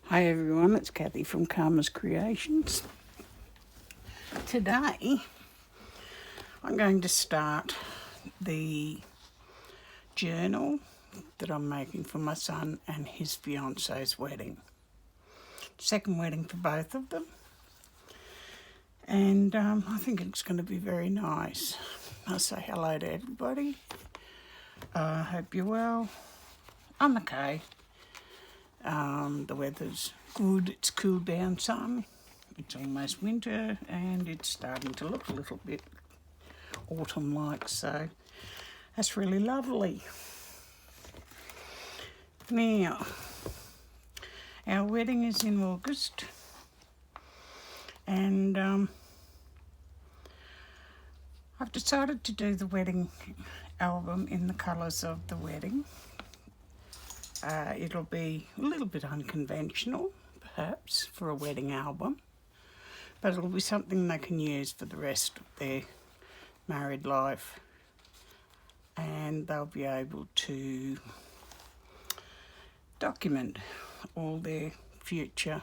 Hi everyone, it's Kathy from Karma's Creations. Today I'm going to start the journal that I'm making for my son and his fiance's wedding. Second wedding for both of them. And I think it's going to be very nice. I'll say hello to everybody. Hope you're well. I'm okay. The weather's good, it's cooled down some. It's almost winter and it's starting to look a little bit autumn-like, so that's really lovely. Now, our wedding is in August and I've decided to do the wedding album in the colours of the wedding. It'll be a little bit unconventional, perhaps, for a wedding album, but it'll be something they can use for the rest of their married life, and they'll be able to document all their future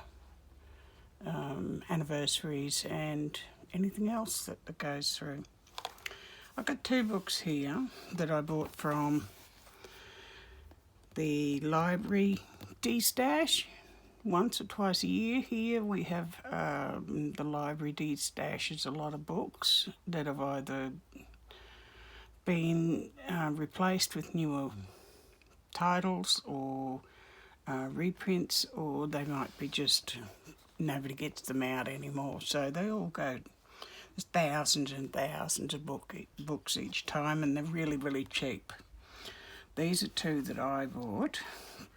anniversaries and anything else that goes through. I've got two books here that I bought from the library D-Stash. Once or twice a year here we have the library D-Stashes a lot of books that have either been replaced with newer titles or reprints, or they might be just nobody gets them out anymore, so they all go. There's thousands and thousands of books each time, and they're really, really cheap. These are two that I bought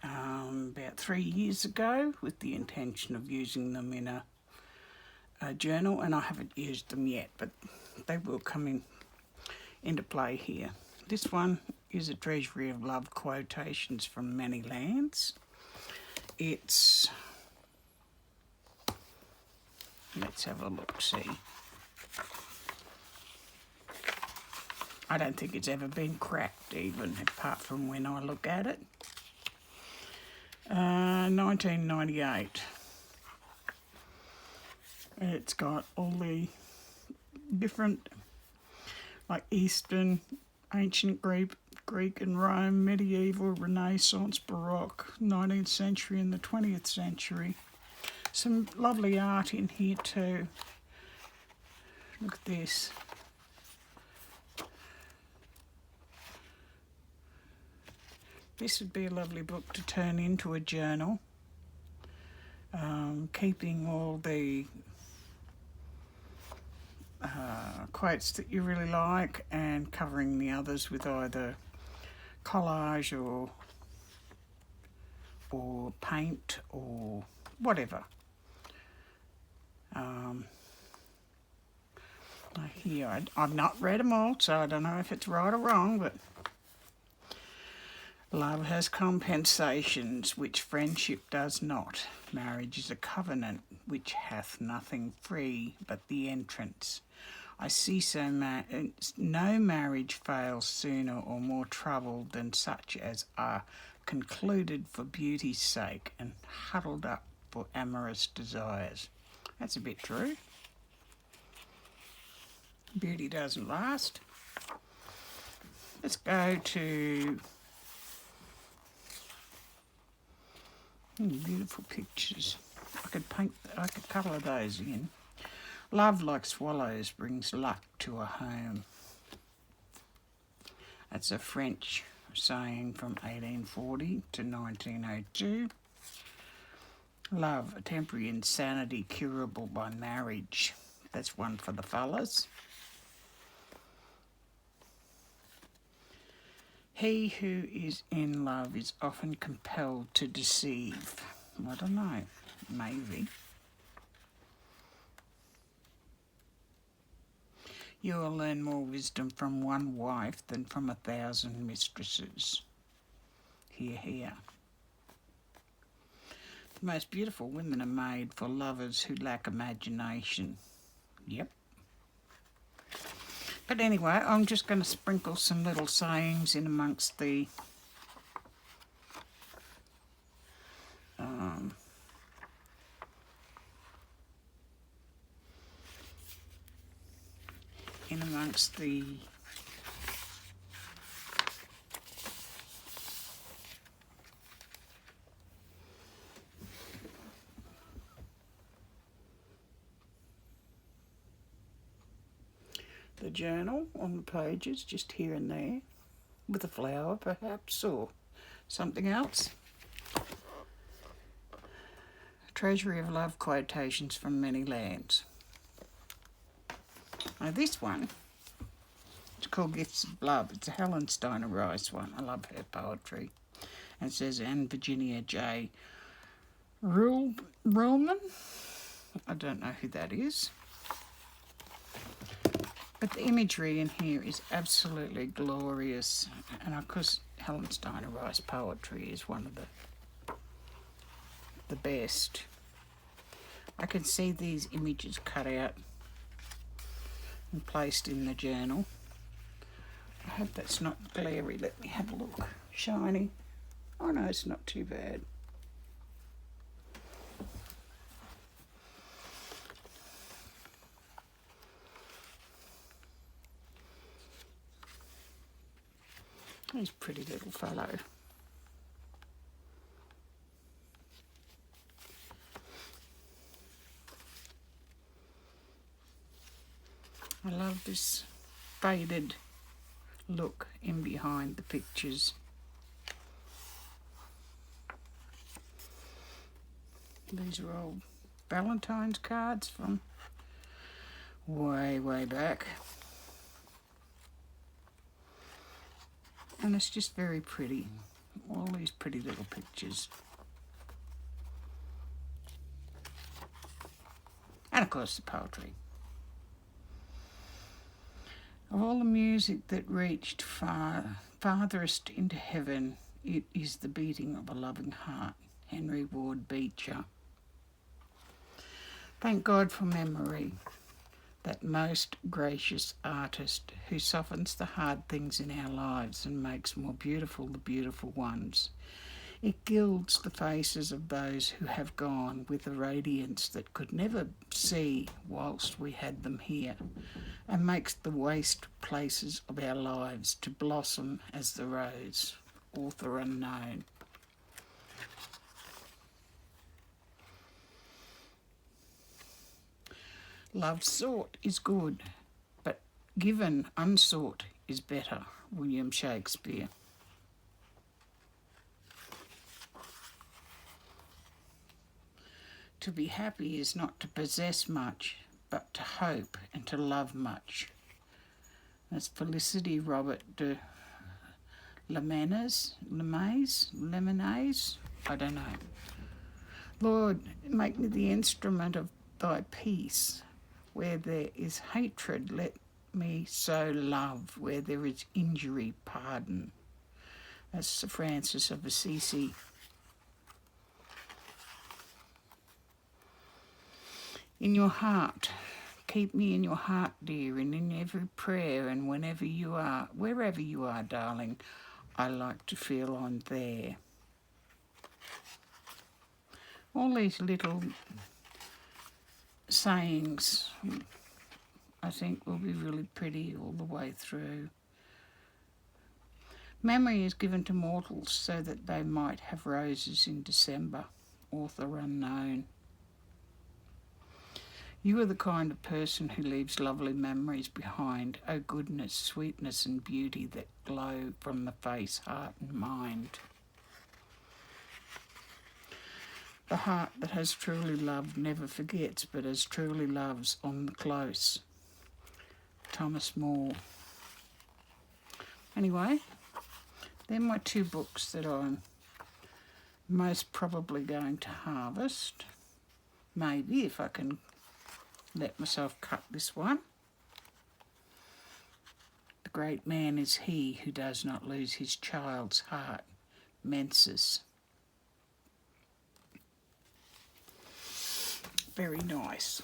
about 3 years ago with the intention of using them in a journal, and I haven't used them yet, but they will come into play here. This one is a Treasury of Love Quotations from Many Lands. It's, let's have a look, see. I don't think it's ever been cracked even, apart from when I look at it. 1998. It's got all the different, like Eastern, ancient Greek and Rome, medieval, Renaissance, Baroque, 19th century and the 20th century. Some lovely art in here too. Look at this. This would be a lovely book to turn into a journal, keeping all the quotes that you really like and covering the others with either collage or paint or whatever. Here, I've not read them all, so I don't know if it's right or wrong, but love has compensations, which friendship does not. Marriage is a covenant, which hath nothing free but the entrance. I see no marriage fails sooner or more trouble than such as are concluded for beauty's sake and huddled up for amorous desires. That's a bit true. Beauty doesn't last. Let's go to beautiful pictures. I could colour those in. Love like swallows brings luck to a home. That's a French saying from 1840 to 1902. Love, a temporary insanity curable by marriage. That's one for the fellas. He who is in love is often compelled to deceive. I don't know, maybe. You will learn more wisdom from one wife than from 1,000 mistresses. Hear, hear. The most beautiful women are made for lovers who lack imagination. Yep. But anyway, I'm just going to sprinkle some little sayings in amongst the in amongst the journal on the pages, just here and there, with a flower perhaps, or something else. Treasury of Love quotations from many lands. Now this one, it's called Gifts of Love. It's a Helen Steiner Rice one. I love her poetry. And it says, and Virginia J. Ruhlman. I don't know who that is. But the imagery in here is absolutely glorious. And of course, Helen Steiner Rice poetry is one of the best. I can see these images cut out and placed in the journal. I hope that's not glary. Let me have a look. Shiny. Oh no, it's not too bad. He's a pretty little fellow. I love this faded look in behind the pictures. These are old Valentine's cards from way, way back. And it's just very pretty. All these pretty little pictures. And of course the poetry. Of all the music that reached farthest into heaven, it is the beating of a loving heart. Henry Ward Beecher. Thank God for memory, that most gracious artist who softens the hard things in our lives and makes more beautiful the beautiful ones. It gilds the faces of those who have gone with a radiance that could never see whilst we had them here, and makes the waste places of our lives to blossom as the rose. Author unknown. Love sought is good, but given unsought is better. William Shakespeare. To be happy is not to possess much, but to hope and to love much. That's Felicity Robert de Lemonaise, I don't know. Lord, make me the instrument of thy peace. Where there is hatred, let me so love. Where there is injury, pardon. That's Sir Francis of Assisi. In your heart, keep me in your heart, dear, and in every prayer, and wherever you are, darling, I like to feel I'm there. All these little sayings, I think, will be really pretty all the way through. Memory is given to mortals so that they might have roses in December. Author unknown. You are the kind of person who leaves lovely memories behind. Oh, goodness, sweetness and beauty that glow from the face, heart and mind. The heart that has truly loved never forgets, but as truly loves on the close. Thomas More. Anyway, they're my two books that I'm most probably going to harvest. Maybe, if I can let myself cut this one. The great man is he who does not lose his child's heart. Menses. Very nice.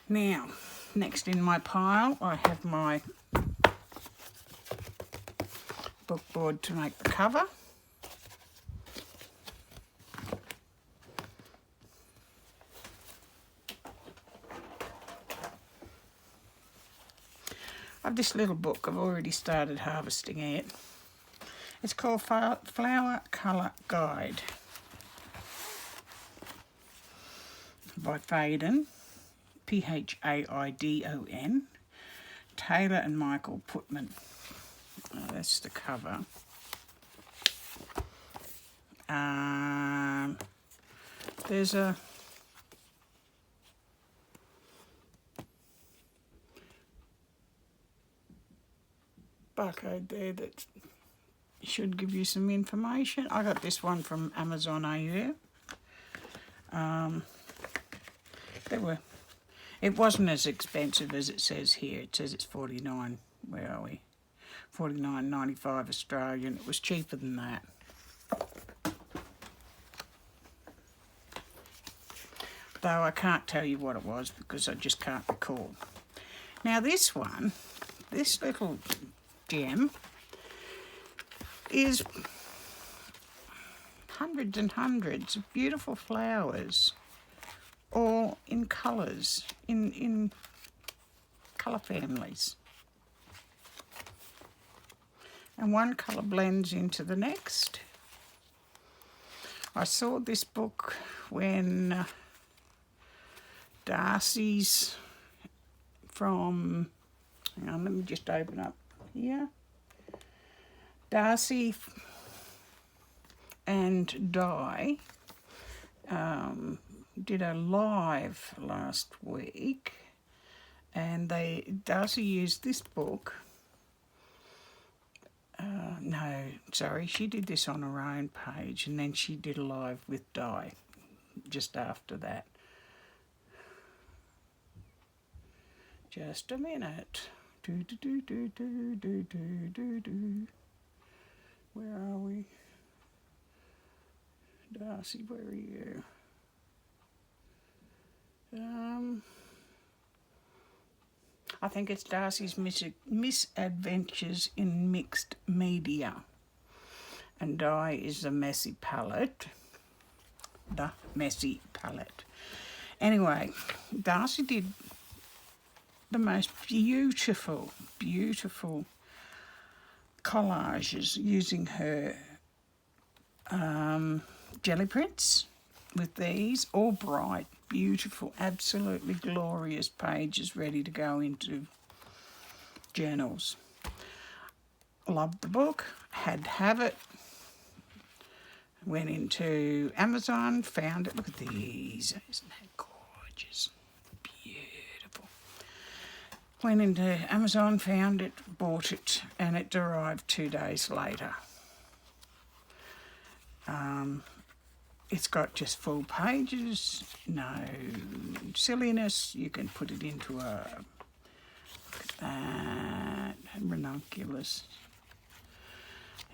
Now, next in my pile, I have my book board to make the cover. of this little book. I've already started harvesting it. It's called Flower Colour Guide by Phaidon, P-H-A-I-D-O-N, Taylor and Michael Putman. That's the cover. There's a barcode there that should give you some information. I got this one from Amazon AU. It wasn't as expensive as it says here. It says it's 49. Where are we? 49.95 Australian. It was cheaper than that. Though I can't tell you what it was because I just can't recall. Now this one, this little gem, is hundreds and hundreds of beautiful flowers, all in colours, in colour families. And one colour blends into the next. I saw this book when Darcy's from, hang on, let me just open up here. Darcy and Di did a live last week, and Darcy used this book. No, sorry, she did this on her own page, and then she did a live with Di just after that. Just a minute. Where are we? Darcy, where are you? I think it's Darcy's Misadventures in Mixed Media. And Di is the messy palette. The messy palette. Anyway, Darcy did the most beautiful, beautiful collages using her jelly prints with these, all bright, beautiful, absolutely glorious pages ready to go into journals. Loved the book, had to have it. Went into Amazon, found it. Look at these, isn't that gorgeous? Beautiful. Went into Amazon, found it, bought it, and it arrived 2 days later. It's got just full pages, no silliness. You can put it into a, look at that, ranunculus.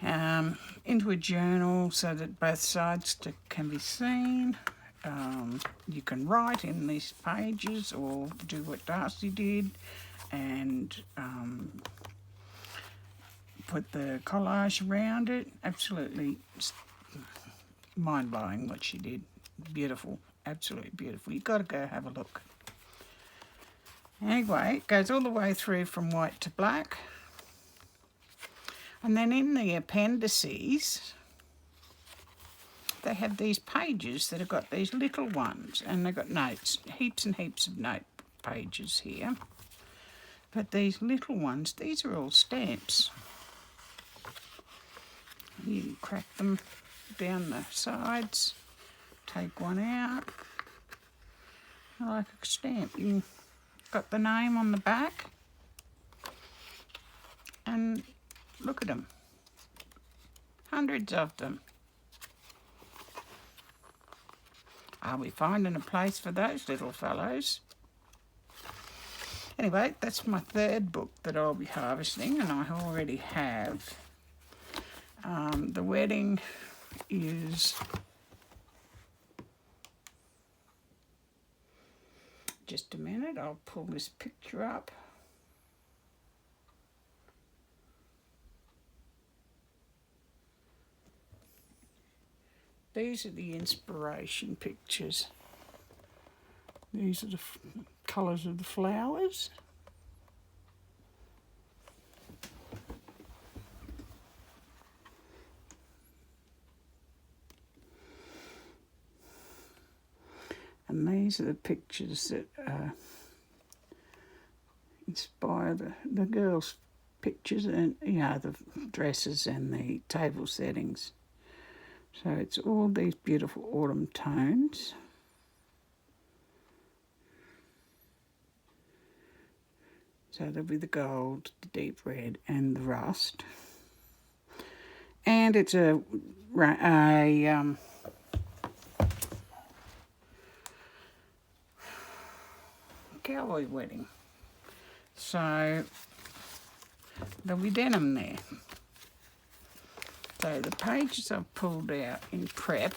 Into a journal so that both sides can be seen. You can write in these pages or do what Darcy did and put the collage around it. Absolutely mind-blowing what she did. Beautiful, absolutely beautiful. You've got to go have a look. Anyway, it goes all the way through from white to black. And then in the appendices, they have these pages that have got these little ones, and they've got notes, heaps and heaps of note pages here. But these little ones, these are all stamps. You can crack them down the sides, take one out, like a stamp. You've got the name on the back, and look at them, hundreds of them. Are we finding a place for those little fellows? Anyway, that's my third book that I'll be harvesting, and I already have. The wedding is just a minute, I'll pull this picture up. These are the inspiration pictures. These are the colours of the flowers. And these are the pictures that inspire the girls' pictures, and the dresses and the table settings. So it's all these beautiful autumn tones. So there'll be the gold, the deep red, and the rust. And it's a cowboy wedding. So there'll be denim there. So the pages I've pulled out in prep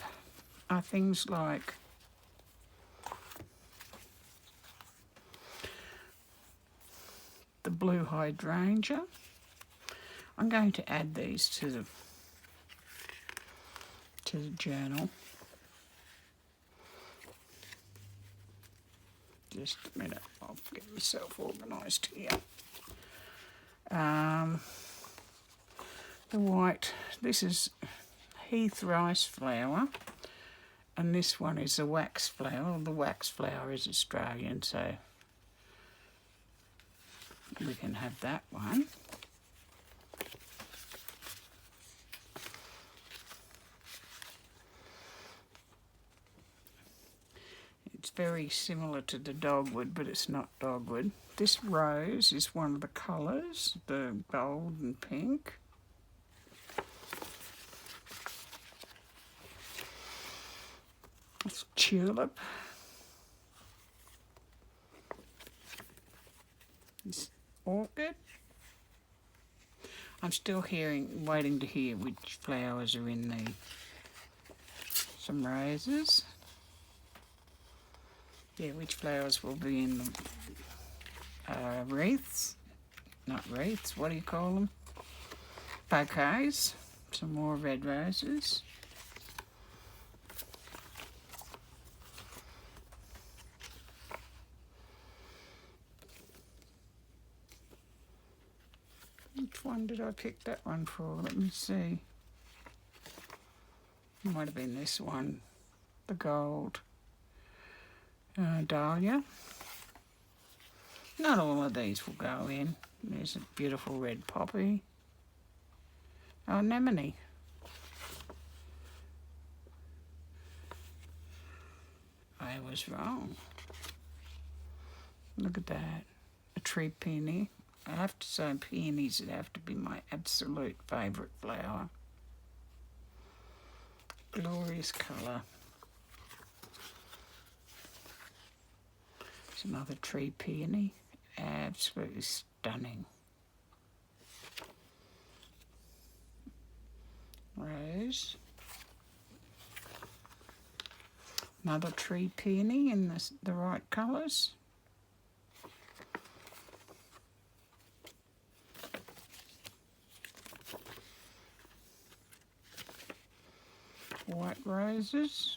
are things like the blue hydrangea. I'm going to add these to the journal. Just a minute, I'll get myself organised here. The white, this is heath rice flower, and this one is a wax flower. The wax flower is Australian, so we can have that one. It's very similar to the dogwood, but it's not dogwood. This rose is one of the colours, the gold and pink. It's tulip. It's orchid. I'm still waiting to hear which flowers are in the. Some roses. Yeah, which flowers will be in the wreaths. Not wreaths, what do you call them? Bouquets. Some more red roses. Which one did I pick that one for? Let me see. It might have been this one, the gold dahlia. Not all of these will go in. There's a beautiful red poppy. Oh, anemone. I was wrong. Look at that. A tree peony. I have to say peonies would have to be my absolute favourite flower. Glorious colour. It's another tree peony. Absolutely stunning. Rose. Another tree peony in the right colours. White roses.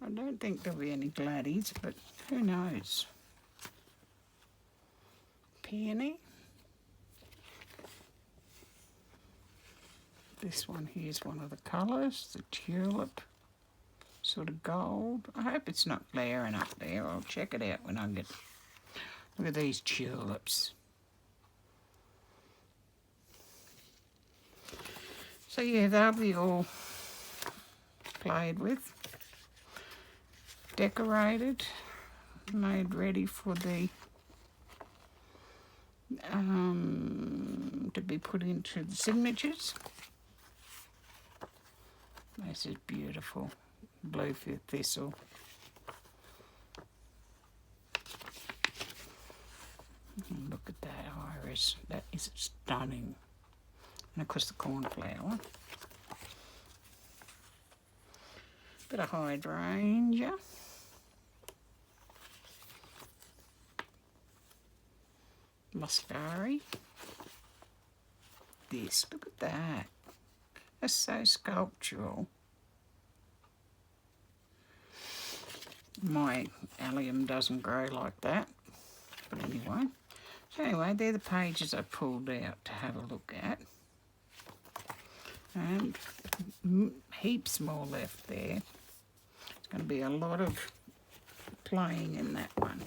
I don't think there'll be any gladdies, but who knows? Peony. This one here is one of the colours, the tulip, sort of gold. I hope it's not glaring up there. I'll check it out when I get. Look at these tulips. So yeah, they'll be all played with, decorated, made ready for the to be put into the signatures. This is beautiful, blue thistle. Look at that iris, that is stunning. And of course the cornflower. Bit of hydrangea. Muscari. This, look at that. That's so sculptural. My allium doesn't grow like that. But anyway. So anyway, they're the pages I pulled out to have a look at. And heaps more left there. It's going to be a lot of playing in that one.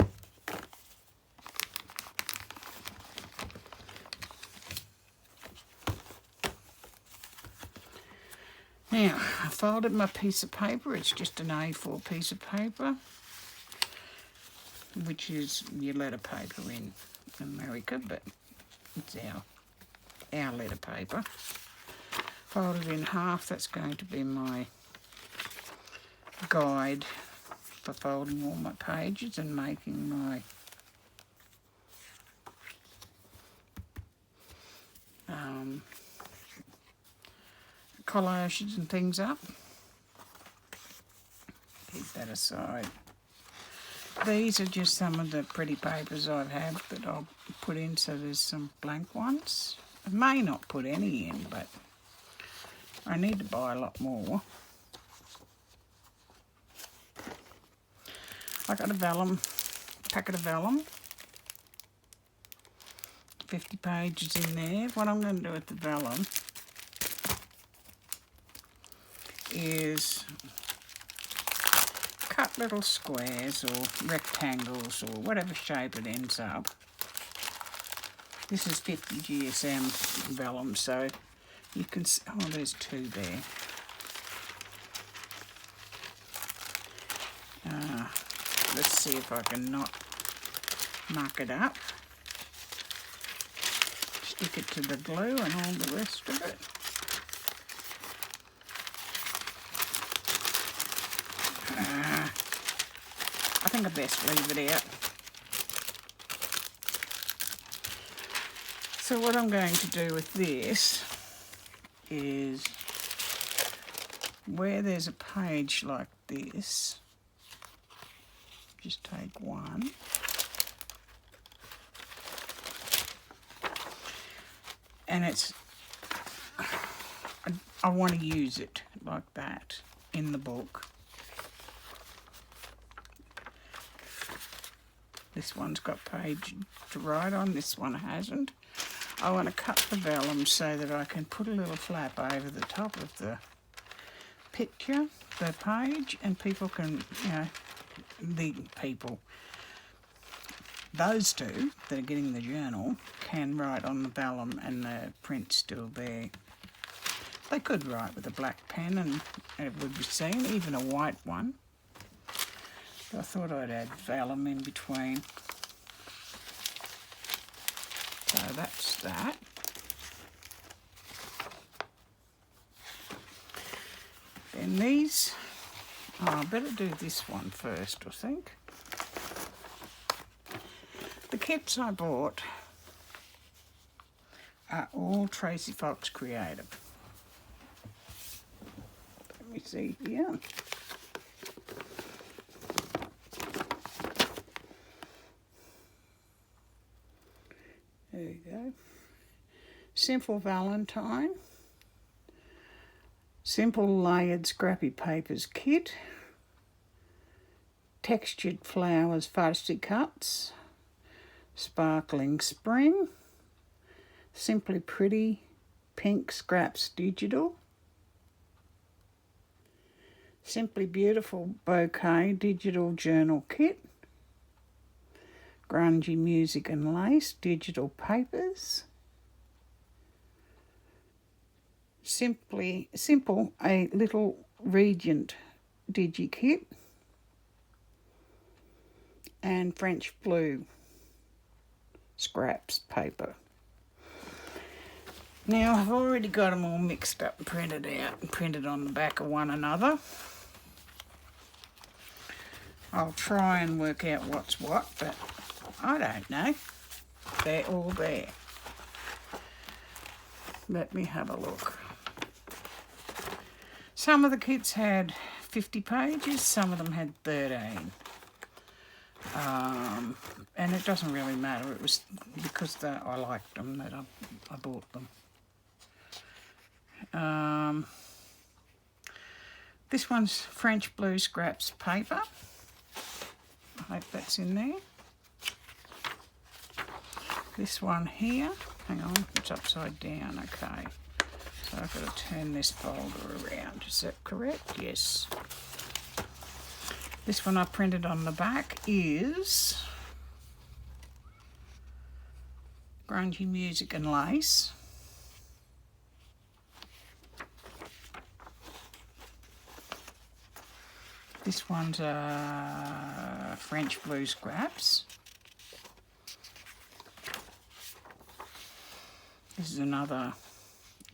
Now, I folded my piece of paper. It's just an A4 piece of paper, which is your letter paper in America, but it's our letter paper. Folded in half. That's going to be my guide for folding all my pages and making my collages and things up. Keep that aside. These are just some of the pretty papers I have that I'll put in, so there's some blank ones. I may not put any in, but I need to buy a lot more. I got a vellum, packet of vellum, 50 pages in there. What I'm going to do with the vellum is cut little squares or rectangles or whatever shape it ends up. This is 50 GSM vellum, so you can see, oh, there's two there. Let's see if I can not muck it up. Stick it to the glue and all the rest of it. I think I best leave it out. So what I'm going to do with this is, where there's a page like this, just take one and it's, I want to use it like that in the book. This one's got page to write on, this one hasn't. I want to cut the vellum so that I can put a little flap over the top of the picture, the page, and people can, you know, the people, those two that are getting the journal, can write on the vellum and the print's still there. They could write with a black pen and it would be seen, even a white one. I thought I'd add vellum in between. So that's that. Then these, I better do this one first, I think. The kits I bought are all Tracy Fox Creative. Let me see here. There you go. Simple Valentine. Simple Layered Scrappy Papers Kit. Textured Flowers Fussy Cuts. Sparkling Spring. Simply Pretty Pink Scraps Digital. Simply Beautiful Bouquet Digital Journal Kit. Grungy Music and Lace Digital Papers. Simple A Little Regent Digi Kit. And French Blue Scraps Paper. Now I've already got them all mixed up and printed out and printed on the back of one another. I'll try and work out what's what, but I don't know. They're all there. Let me have a look. Some of the kits had 50 pages, some of them had 13. And it doesn't really matter. It was because I liked them that I bought them. This one's French Blue Scraps Paper. I hope that's in there. This one here, hang on, it's upside down, okay. So I've got to turn this folder around. Is that correct? Yes. This one I printed on the back is Grungy Music and Lace. This one's French Blue Scraps. This is another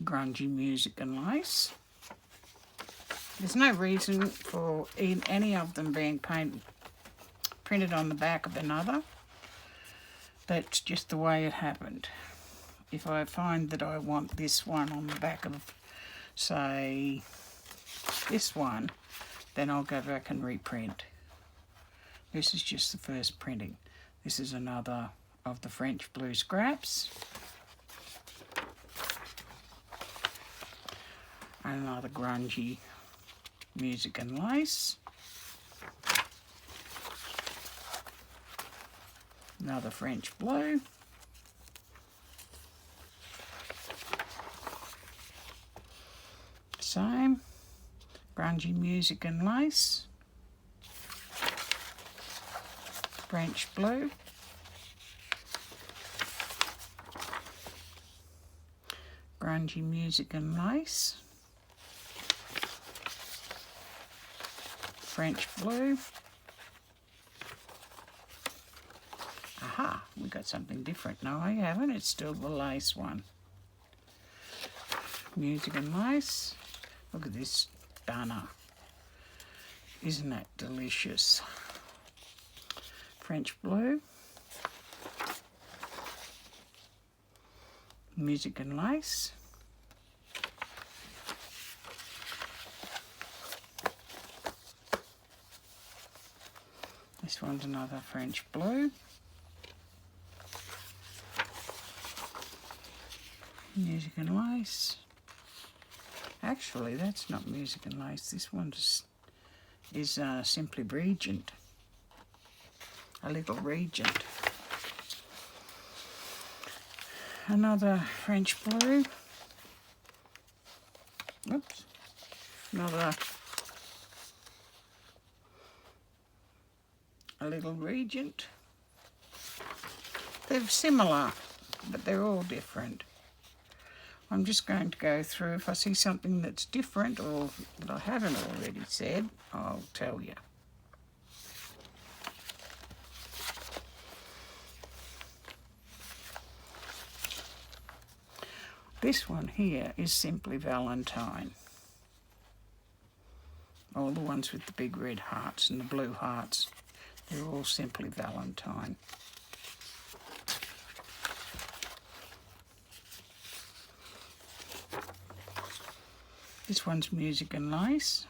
Grungy Music and Lace. There's no reason for any of them being printed on the back of another. That's just the way it happened. If I find that I want this one on the back of, say, this one, then I'll go back and reprint. This is just the first printing. This is another of the French Blue Scraps. And another Grungy Music and Lace. Another French Blue. Same. Grungy Music and Lace. French Blue. Grungy Music and Lace. French Blue. Aha, we got something different. No, I haven't. It's still the lace one. Music and Lace. Look at this banner. Isn't that delicious? French Blue. Music and Lace. This one's another French Blue. Music and Lace. Actually, that's not Music and Lace. This one is simply Regent. A little Regent. Another French Blue. Oops. Another a little Regent. They're similar, but they're all different. I'm just going to go through. If I see something that's different or that I haven't already said, I'll tell you. This one here is simply Valentine. All the ones with the big red hearts and the blue hearts, they're all simply Valentine. This one's Music and Lace.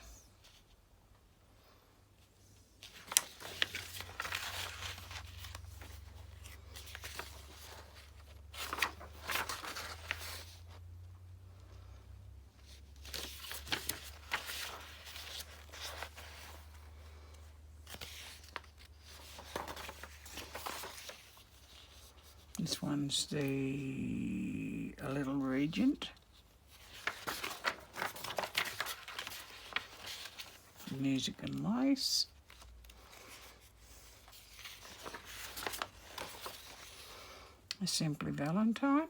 This one's a little Regent. Music and Lace. A simply Valentine.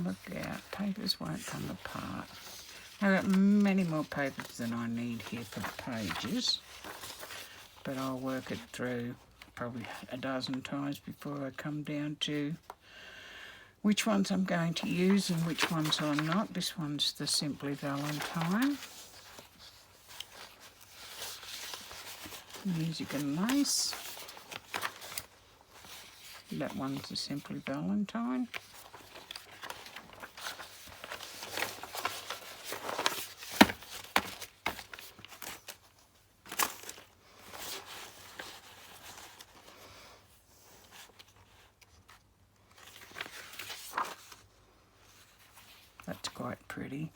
Look out, papers won't come apart. I've got many more papers than I need here for the pages, but I'll work it through probably a dozen times before I come down to which ones I'm going to use and which ones I'm not. This one's the Simply Valentine. Music and Lace. That one's the Simply Valentine. quite pretty.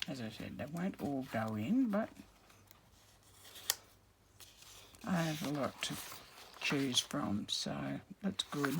As I said, they won't all go in, but I have a lot to choose from, so that's good.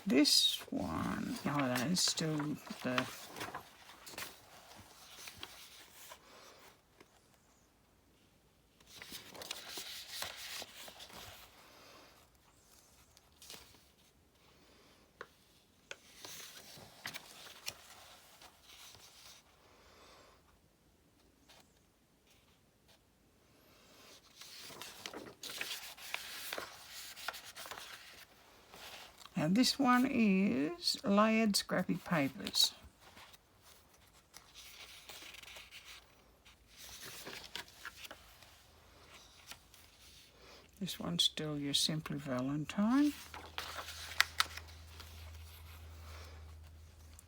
This one, oh, that is still the now this one is layered scrappy papers. This one's still your Simply Valentine.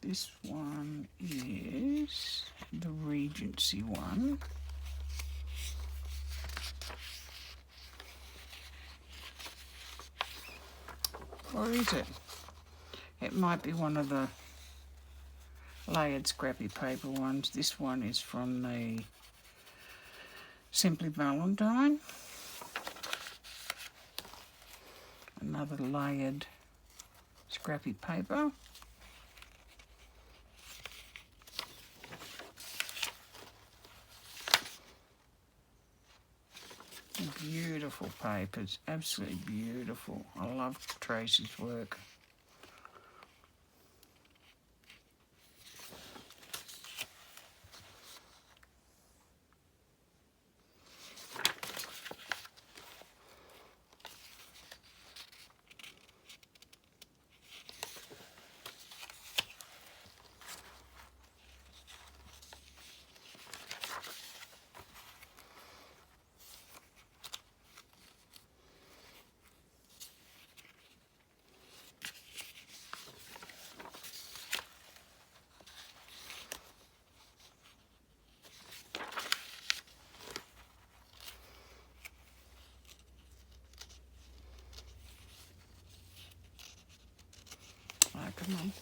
This one is the Regency one. Or is it? It might be one of the layered scrappy paper ones. This one is from the Simply Valentine. Another layered scrappy paper. Beautiful papers, absolutely beautiful. I love Tracy's work. Come on.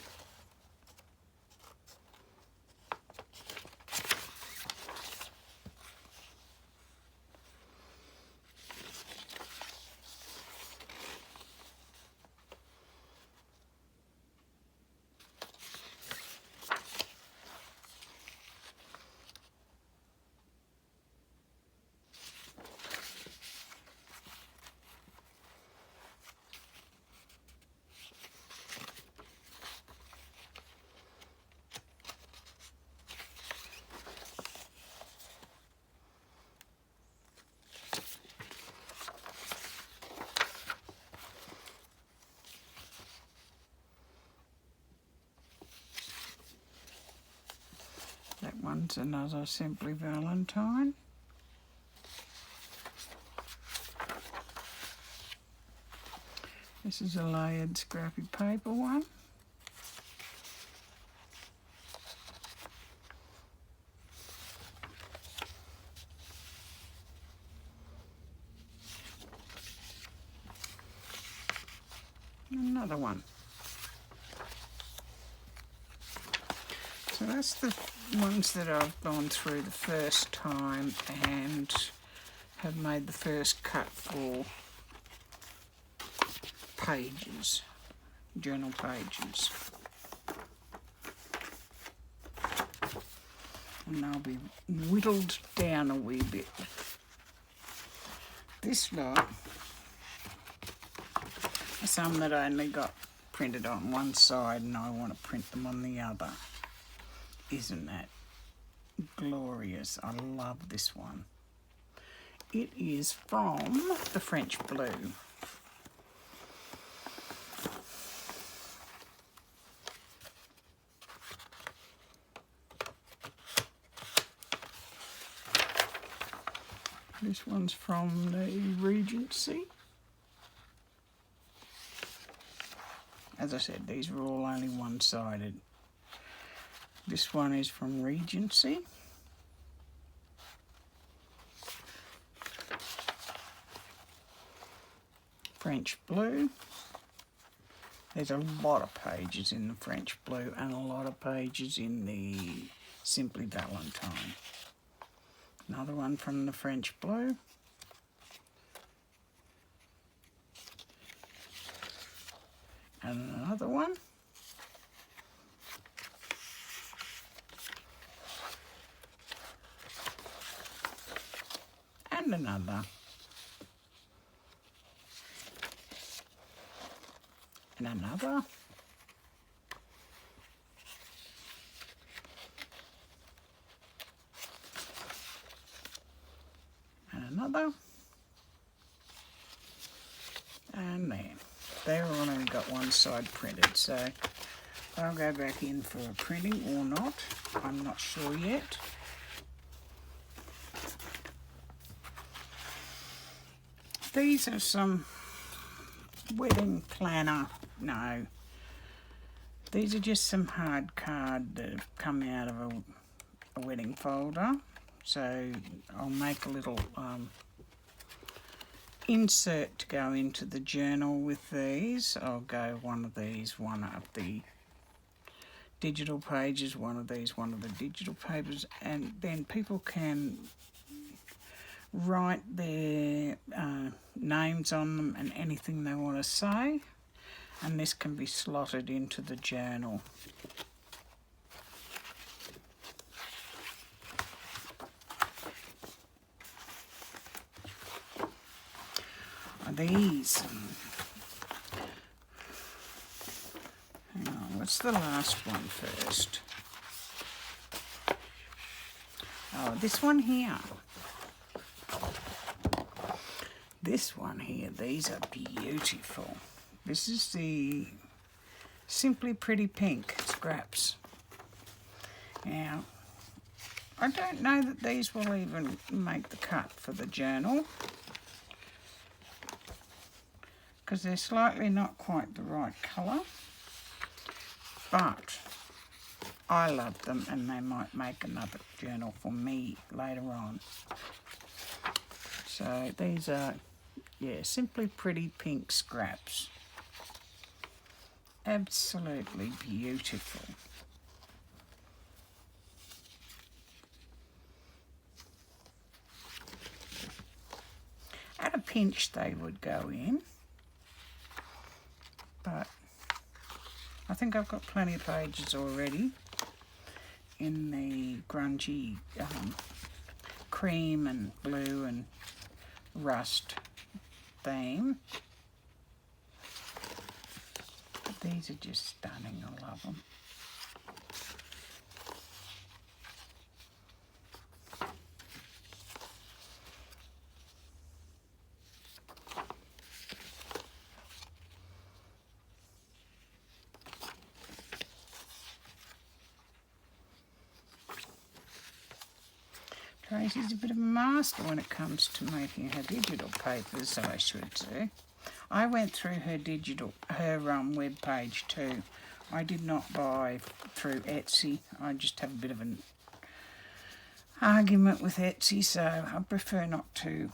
That one's another Simply Valentine. This is a layered scrappy paper one. Another one. So that's the ones that I've gone through the first time and have made the first cut for pages, journal pages. And they'll be whittled down a wee bit. This lot are some that I only got printed on one side and I want to print them on the other. Isn't that glorious? I love this one. It is from the French Blue. This one's from the Regency. As I said, these are all only one-sided. This one is from Regency. French blue. There's a lot of pages in the French blue and a lot of pages in the Simply Valentine. Another one from the French blue. And another one. And another. And another. And another. And then they're all only got one side printed, so I'll go back in for a printing or not. I'm not sure yet. These are some wedding planner. No, these are just some hard card that have come out of a wedding folder. So I'll make a little insert to go into the journal with these. I'll go one of these, one of the digital pages, one of these, one of the digital papers, and then people can write their names on them and anything they want to say, and this can be slotted into the journal. These, hang on, what's the last one first? Oh, this one here. This one here, these are beautiful. This is the Simply Pretty Pink scraps. Now, I don't know that these will even make the cut for the journal, because they're slightly not quite the right colour, but I love them and they might make another journal for me later on. So these are, yeah, Simply Pretty Pink scraps. Absolutely beautiful. At a pinch they would go in, but I think I've got plenty of pages already in the grungy cream and blue and rust theme. But these are just stunning, I love them. Tracy's a bit of a master when it comes to making her digital papers, I should say. I went through her web page too. I did not buy through Etsy. I just have a bit of an argument with Etsy, so I prefer not to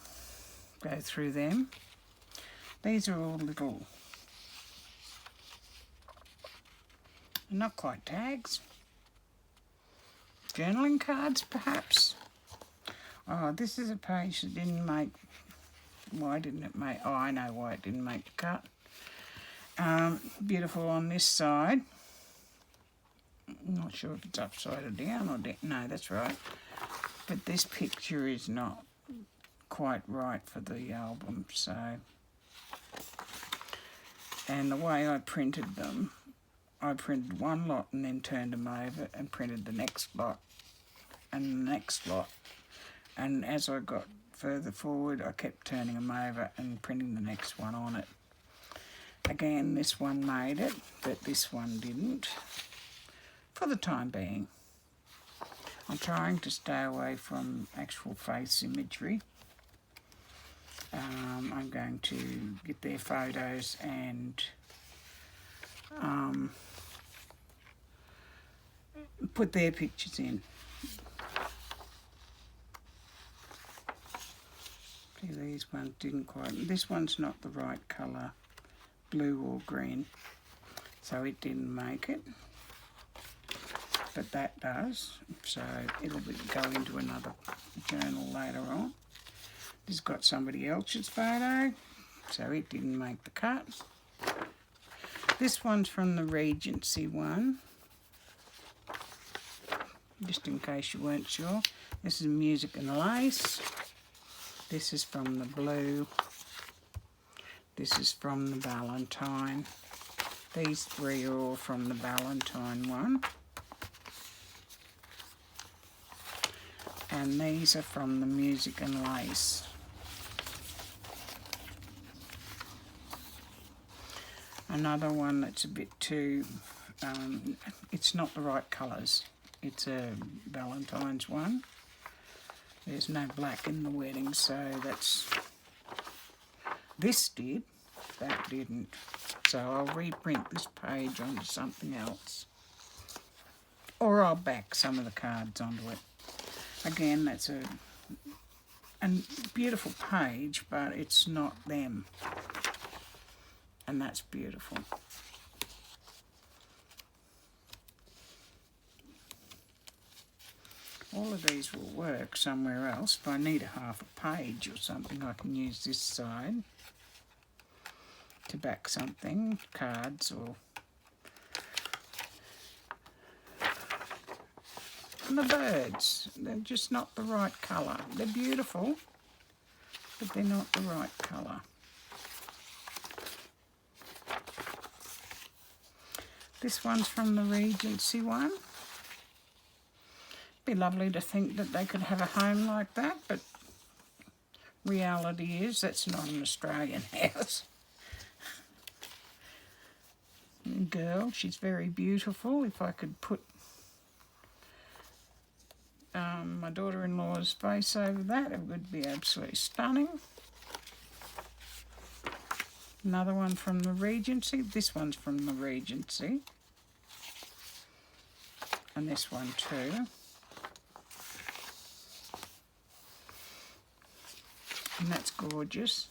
go through them. These are all little, not quite tags, journaling cards perhaps. Oh, this is a page that didn't make, why didn't it make, oh, I know why it didn't make the cut. Beautiful on this side. I'm not sure if it's upside or down or no, that's right. But this picture is not quite right for the album, so. And the way I printed them, I printed one lot and then turned them over and printed the next lot and the next lot. And as I got further forward, I kept turning them over and printing the next one on it. Again, this one made it, but this one didn't, for the time being. I'm trying to stay away from actual face imagery. I'm going to get their photos and put their pictures in. See, these ones didn't quite, this one's not the right colour, blue or green, so it didn't make it, but that does, so it'll go into another journal later on. This has got somebody else's photo, so it didn't make the cut. This one's from the Regency one, just in case you weren't sure. This is Music and Lace. This is from the Blue. This is from the Valentine. These three are all from the Valentine one. And these are from the Music and Lace. Another one that's a bit too, it's not the right colours. It's a Valentine's one. There's no black in the wedding, so that's, this did, that didn't. So I'll reprint this page onto something else. Or I'll back some of the cards onto it. Again, that's a beautiful page, but it's not them. And that's beautiful. All of these will work somewhere else. If I need a half a page or something, I can use this side to back something, cards or... And the birds, they're just not the right colour. They're beautiful, but they're not the right colour. This one's from the Regency one. Be lovely to think that they could have a home like that, but reality is that's not an Australian house. Girl, she's very beautiful. If I could put my daughter-in-law's face over that, it would be absolutely stunning. Another one from the Regency. This one's from the Regency. And this one too. And that's gorgeous.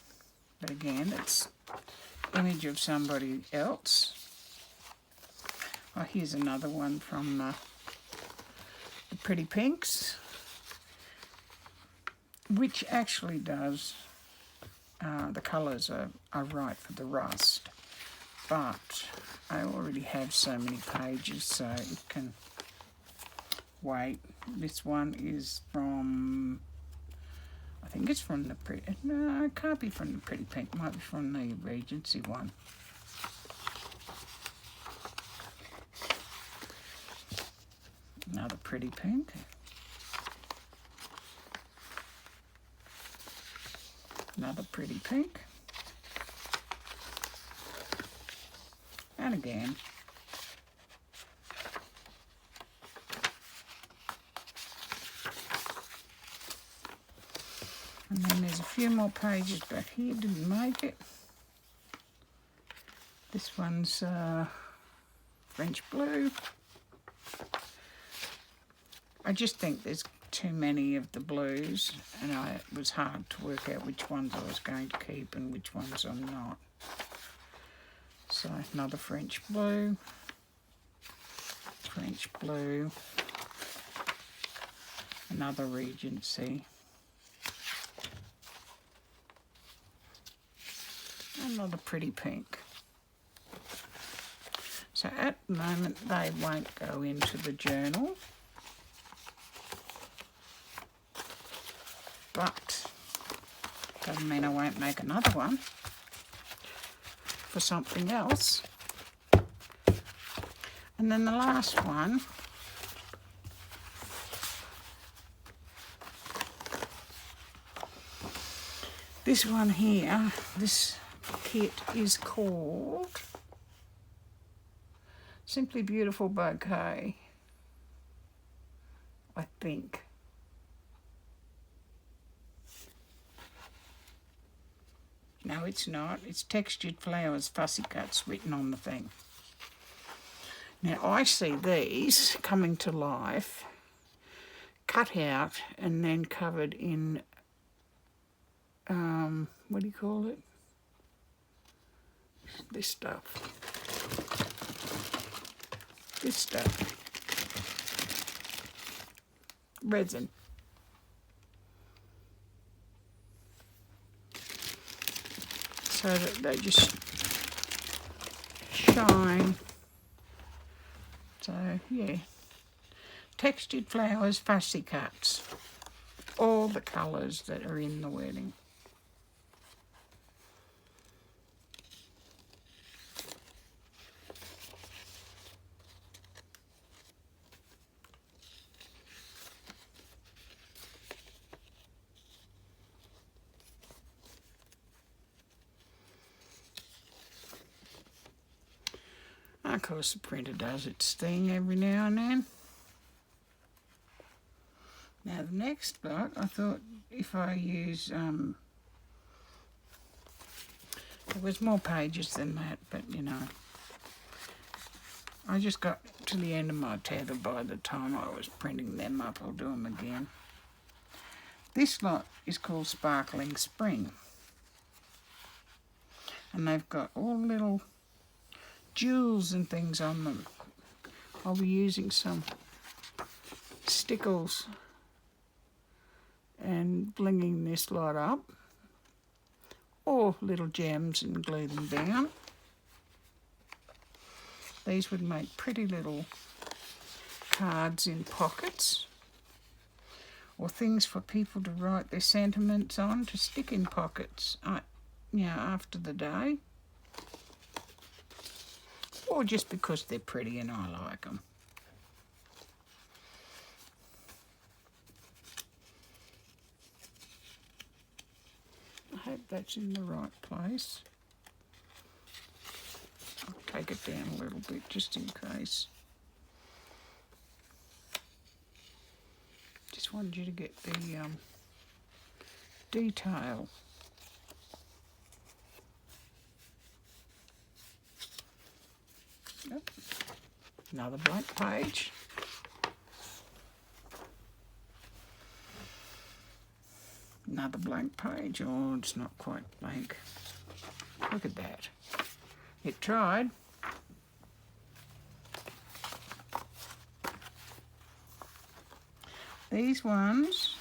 But again, it's image of somebody else. Oh, here's another one from the Pretty Pinks, which actually does, the colours are right for the rust, but I already have so many pages, so it can wait. This one is from, I think it's from the Pretty, no, it can't be from the Pretty Pink, it might be from the Regency one. Another Pretty Pink. Another Pretty Pink. And again. And then there's a few more pages back here, didn't make it. This one's French Blue. I just think there's too many of the blues, and it was hard to work out which ones I was going to keep and which ones I'm not. So another French Blue, French Blue, another Regency, another Pretty Pink. So at the moment they won't go into the journal. But doesn't mean I won't make another one for something else. And then the last one, this one here, this kit is called Simply Beautiful Bouquet, I think. No, it's not. It's Textured Flowers Fussy Cuts written on the thing. Now, I see these coming to life, cut out and then covered in, what do you call it? This stuff. This stuff. Resin. So that they just shine. So, yeah. Textured Flowers Fussy Cuts. All the colours that are in the wedding. Of course, the printer does its thing every now and then. Now the next lot, I thought if I use, there was more pages than that, but you know, I just got to the end of my tether by the time I was printing them up. I'll do them again. This lot is called Sparkling Spring. And they've got all little jewels and things on them. I'll be using some stickles and blinging this lot up, or little gems and glue them down. These would make pretty little cards in pockets, or things for people to write their sentiments on to stick in pockets, you know, after the day. Or just because they're pretty and I like them. I hope that's in the right place. I'll take it down a little bit just in case. Just wanted you to get the detail. Yep. Another blank page. Another blank page. Oh, it's not quite blank. Look at that. It tried. These ones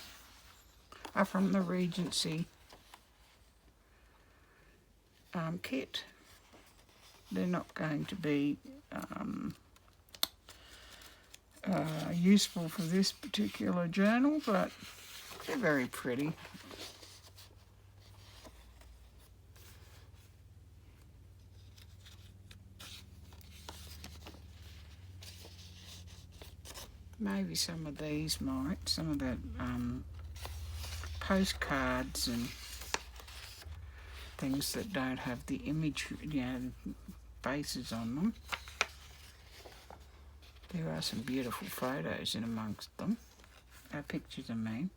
are from the Regency kit. They're not going to be useful for this particular journal, but they're very pretty. Maybe some of these might, some of the postcards and things that don't have the image, you know, faces on them. There are some beautiful photos in amongst them. Pictures, I mean.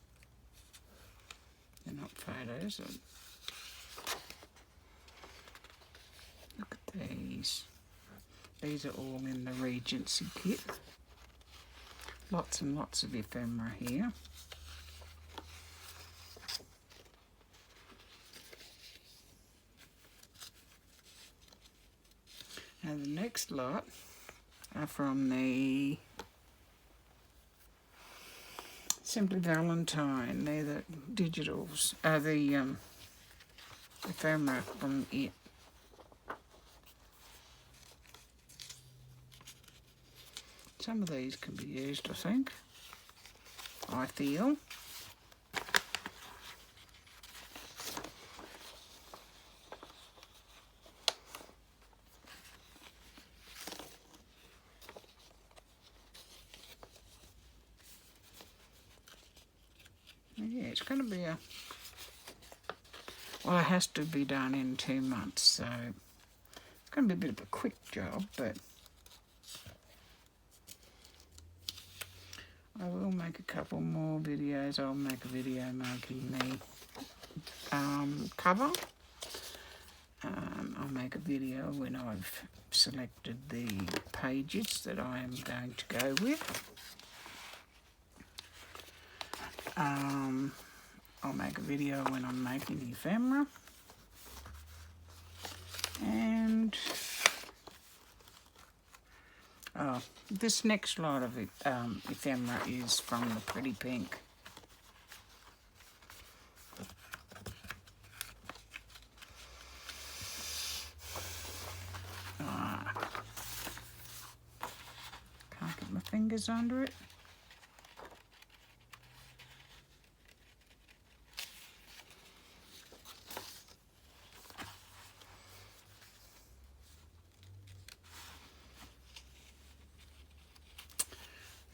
They're not photos. Look at these. These are all in the Regency kit. Lots and lots of ephemera here. And the next lot are from the Simply Valentine. They're the digitals, the ephemera from it. Some of these can be used, I think. I feel. Yeah, it's going to be well, it has to be done in 2 months, so it's going to be a bit of a quick job, but I will make a couple more videos. I'll make a video making the cover I'll make a video when I've selected the pages that I am going to go with. I'll make a video when I'm making the ephemera. And this next lot of ephemera is from the Pretty Pink. Can't get my fingers under it.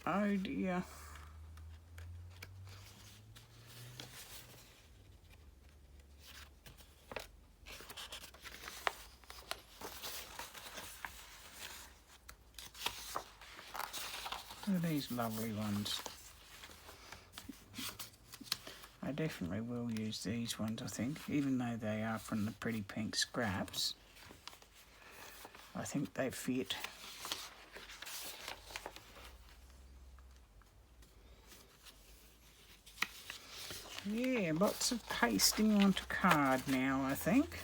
Oh dear. Look at these lovely ones. I definitely will use these ones, I think, even though they are from the Pretty Pink scraps. I think they fit. Yeah, lots of pasting onto card now, I think.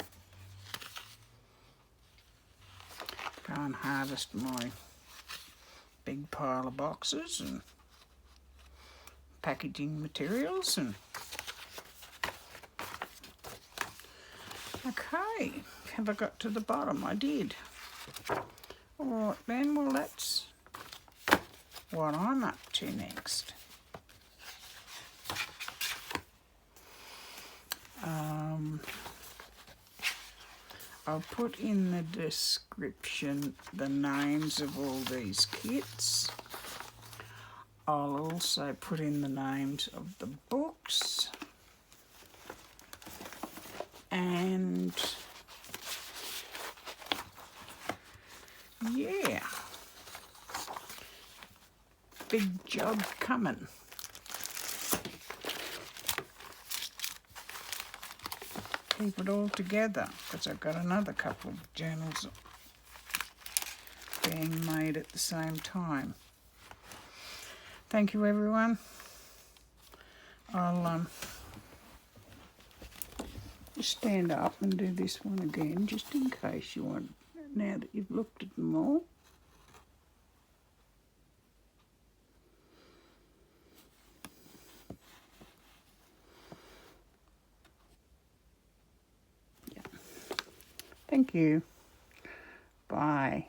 Go and harvest my big pile of boxes and packaging materials and okay, have I got to the bottom? I did. Alright then, well that's what I'm up to next. I'll put in the description the names of all these kits. I'll also put in the names of the books. And yeah, big job coming. Keep it all together because I've got another couple of journals being made at the same time. Thank you everyone. I'll just stand up and do this one again just in case you want, now that you've looked at them all. Thank you. Bye.